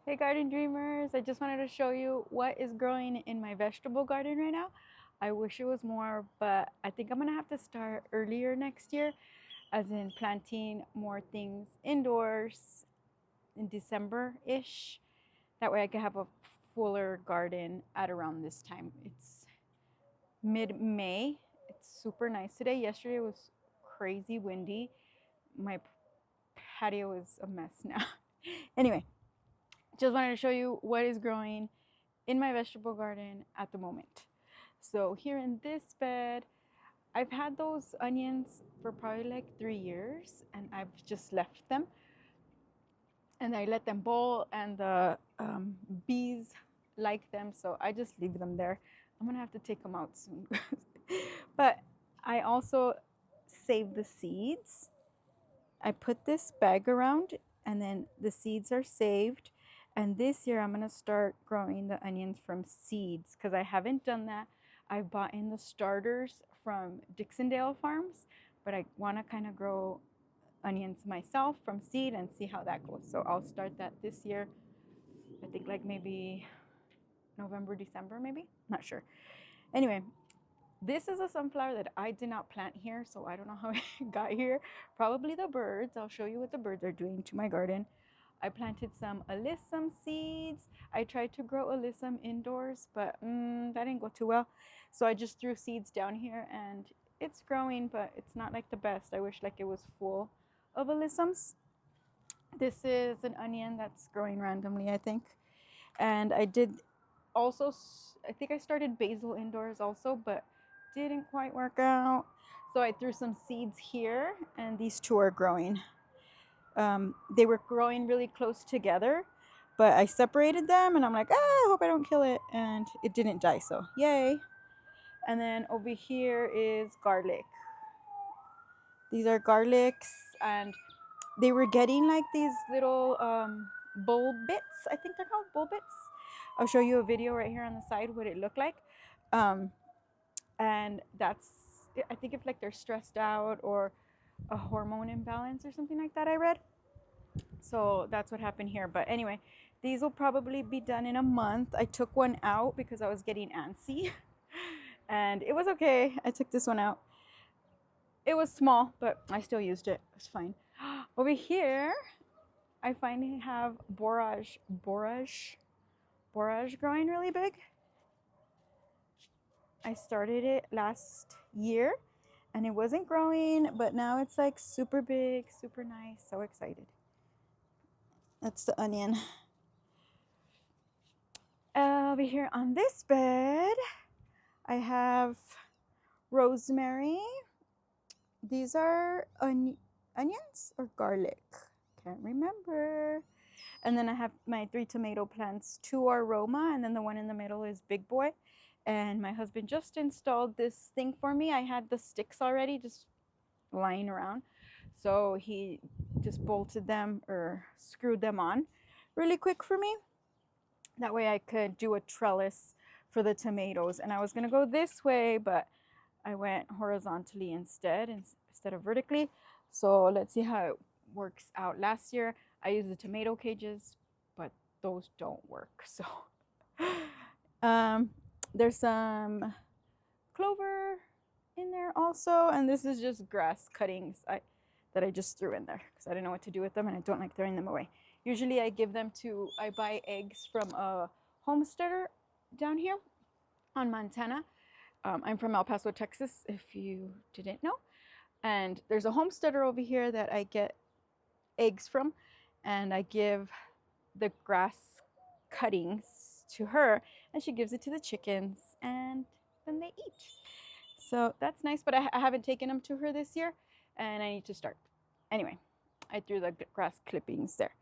Hey garden dreamers, I just wanted to show you what is growing in my vegetable garden right now. I wish it was more, but I think I'm gonna have to start earlier next year, as in planting more things indoors in December-ish. That way I can have a fuller garden at around this time. It's mid-May. It's super nice today. Yesterday was crazy windy. My patio is a mess now. Anyway, just wanted to show you what is growing in my vegetable garden at the moment. So here in this bed, I've had those onions for probably like 3 years, and I've just left them, and I let them boil, and the bees like them, so I just leave them there. I'm gonna have to take them out soon. But I also save the seeds. I put this bag around, and then the seeds are saved. And this year I'm gonna start growing the onions from seeds because I haven't done that. I bought in the starters from Dixondale Farms, but I want to kind of grow onions myself from seed and see how that goes. So I'll start that this year. I think like maybe November, December, maybe. Not sure. Anyway, this is a sunflower that I did not plant here, so I don't know how it got here. Probably the birds. I'll show you what the birds are doing to my garden. I planted some alyssum seeds. I tried to grow alyssum indoors, but that didn't go too well. So I just threw seeds down here, and it's growing, but it's not like the best. I wish like it was full of alyssums. This is an onion that's growing randomly, I think. And I did also, I think I started basil indoors also, but didn't quite work out. So I threw some seeds here, and these two are growing. They were growing really close together, but I separated them, and I'm like, I hope I don't kill it, and it didn't die, so yay. And then over here is garlic. These are garlics, and they were getting like these little bulb bits. I think they're called bulb bits. I'll show you a video right here on the side what it looked like. And that's, I think if like they're stressed out or a hormone imbalance or something like that, I read. So that's what happened here. But anyway, these will probably be done in a month. I took one out because I was getting antsy and it was okay. I took this one out. It was small, but I still used it. It's fine. Over here, I finally have borage growing really big. I started it last year and it wasn't growing, but now it's like super big, super nice. So excited. That's the onion. Over here on this bed, I have rosemary. These are onions or garlic. Can't remember. And then I have my 3 tomato plants. 2 are Roma, and then the one in the middle is Big Boy. And my husband just installed this thing for me. I had the sticks already just lying around. So he just bolted them or screwed them on really quick for me. That way I could do a trellis for the tomatoes. And I was going to go this way, but I went horizontally instead of vertically. So let's see how it works out. Last year I used the tomato cages, but those don't work. So there's some clover in there also, and this is just grass cuttings that I just threw in there because I didn't know what to do with them, and I don't like throwing them away. Usually I buy eggs from a homesteader down here on Montana. I'm from El Paso, Texas, if you didn't know. And there's a homesteader over here that I get eggs from, and I give the grass cuttings to her, and she gives it to the chickens, and then they eat. So that's nice, but I haven't taken them to her this year, and I need to start. Anyway, I threw the grass clippings there.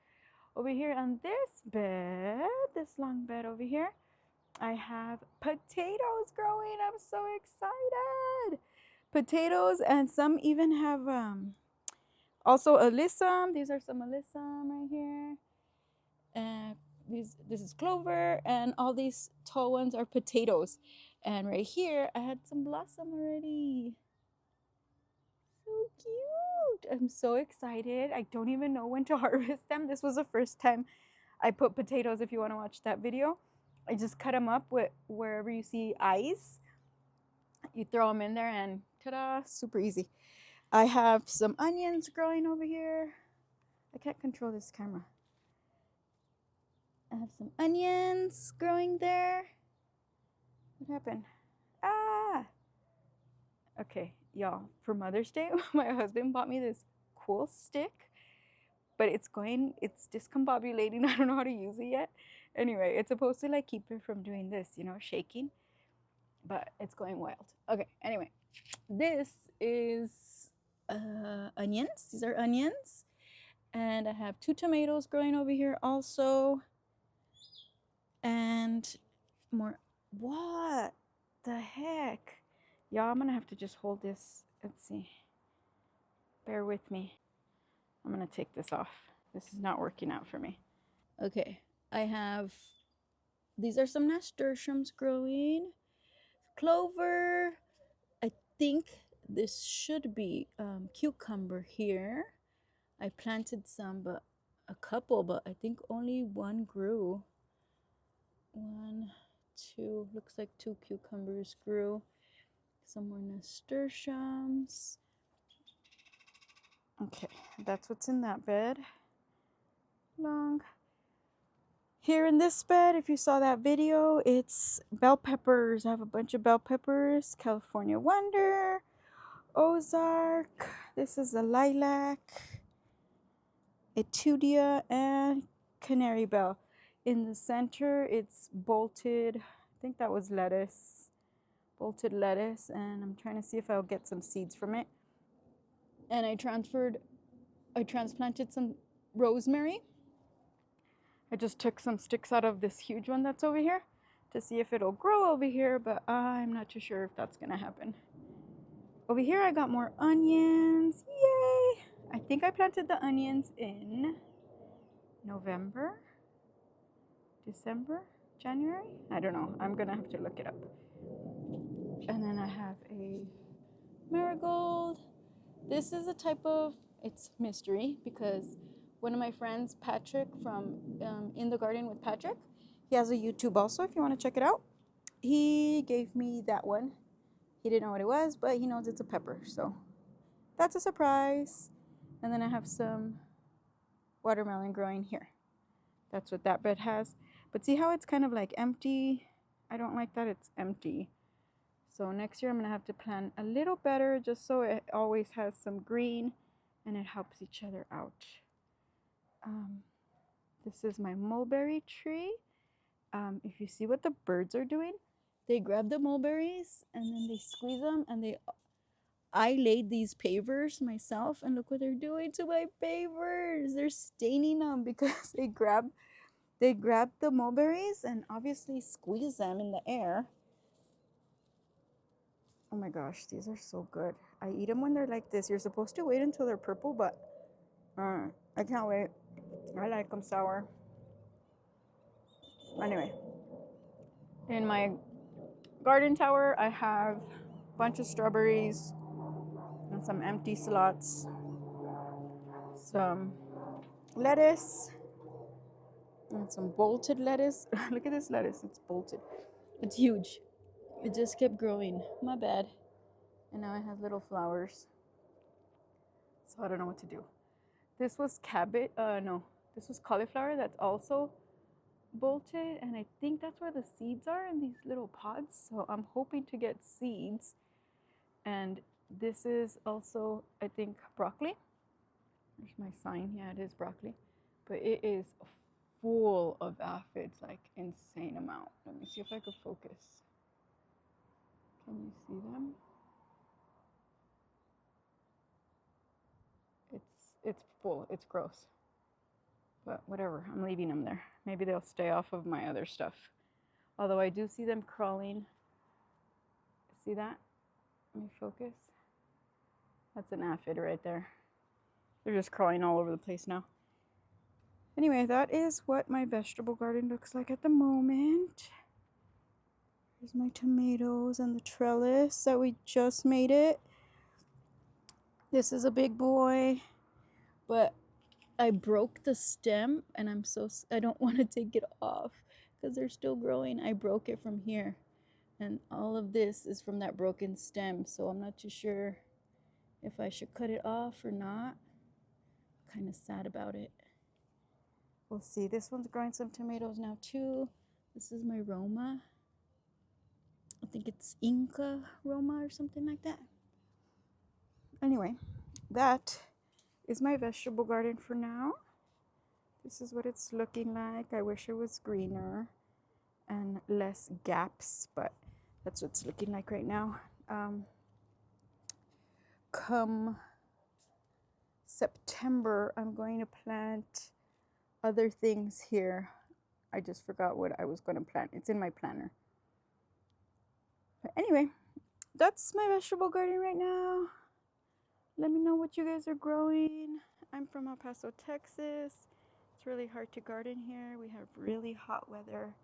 Over here on this bed, this long bed over here, I have potatoes growing. I'm so excited. Potatoes, and some even have also alyssum. These are some alyssum right here. And this is clover, and all these tall ones are potatoes. And right here, I had some blossom already. So cute. I'm so excited. I don't even know when to harvest them. This was the first time I put potatoes if you want to watch that video. I just cut them up with wherever you see eyes. You throw them in there and ta-da, super easy. I have some onions growing over here. I can't control this camera. I have some onions growing there. What happened? Ah! Okay, y'all, for Mother's Day, my husband bought me this cool stick, but it's discombobulating. I don't know how to use it yet. Anyway, it's supposed to like keep it from doing this, you know, shaking, but it's going wild. Okay, anyway, this is onions. These are onions. And I have 2 tomatoes growing over here also. And more. What the heck? Y'all, I'm gonna have to just hold this. Let's see. Bear with me. I'm gonna take this off. This is not working out for me. Okay, I have, these are some nasturtiums growing. Clover. I think this should be cucumber here. I planted some, but a couple, but I think only one grew. 1, 2, looks like 2 cucumbers grew. Some more nasturtiums. Okay, that's what's in that bed. Long. Here in this bed, if you saw that video, it's bell peppers. I have a bunch of bell peppers. California Wonder, Ozark. This is a lilac, Etudia, and Canary Bell. In the center, it's bolted. I think that was lettuce. Bolted lettuce, and I'm trying to see if I'll get some seeds from it. And I transplanted some rosemary. I just took some sticks out of this huge one that's over here to see if it'll grow over here, but I'm not too sure if that's gonna happen. Over here I got more onions. Yay! I think I planted the onions in November, December, January? I don't know. I'm gonna have to look it up. And then I have a marigold. This is a type of, it's mystery because one of my friends, Patrick from In the Garden with Patrick, he has a YouTube also if you want to check it out. He gave me that one. He didn't know what it was, but he knows it's a pepper, so that's a surprise. And then I have some watermelon growing here. That's what that bed has. But see how it's kind of like empty? I don't like that it's empty. So next year I'm going to have to plan a little better just so it always has some green and it helps each other out. This is my mulberry tree. If you see what the birds are doing, they grab the mulberries and then they squeeze them and I laid these pavers myself and look what they're doing to my pavers. They're staining them because they grab the mulberries and obviously squeeze them in the air. Oh my gosh, these are so good. I eat them when they're like this. You're supposed to wait until they're purple, but I can't wait. I like them sour. Anyway, in my garden tower, I have a bunch of strawberries and some empty slots, some lettuce, and some bolted lettuce. Look at this lettuce, it's bolted. It's huge. It just kept growing. My bad. And now it has little flowers. So I don't know what to do. This was cabbage. No, this was cauliflower that's also bolted, and I think that's where the seeds are in these little pods. So I'm hoping to get seeds. And this is also, I think, broccoli. There's my sign. Yeah, it is broccoli. But it is full of aphids, like insane amount. Let me see if I could focus. Can you see them? It's full. It's gross. But whatever, I'm leaving them there. Maybe they'll stay off of my other stuff. Although I do see them crawling. See that? Let me focus. That's an aphid right there. They're just crawling all over the place now. Anyway, that is what my vegetable garden looks like at the moment. Here's my tomatoes and the trellis that we just made it. This is a big boy, but I broke the stem and I don't want to take it off because they're still growing. I broke it from here. And all of this is from that broken stem. So I'm not too sure if I should cut it off or not. Kind of sad about it. We'll see. This one's growing some tomatoes now too. This is my Roma. I think it's Inca Roma or something like that. Anyway, that is my vegetable garden for now. This is what it's looking like. I wish it was greener and less gaps, but that's what it's looking like right now. Come September, I'm going to plant other things here. I just forgot what I was going to plant. It's in my planner. But anyway, that's my vegetable garden right now. Let me know what you guys are growing. I'm from El Paso, Texas. It's really hard to garden here. We have really hot weather.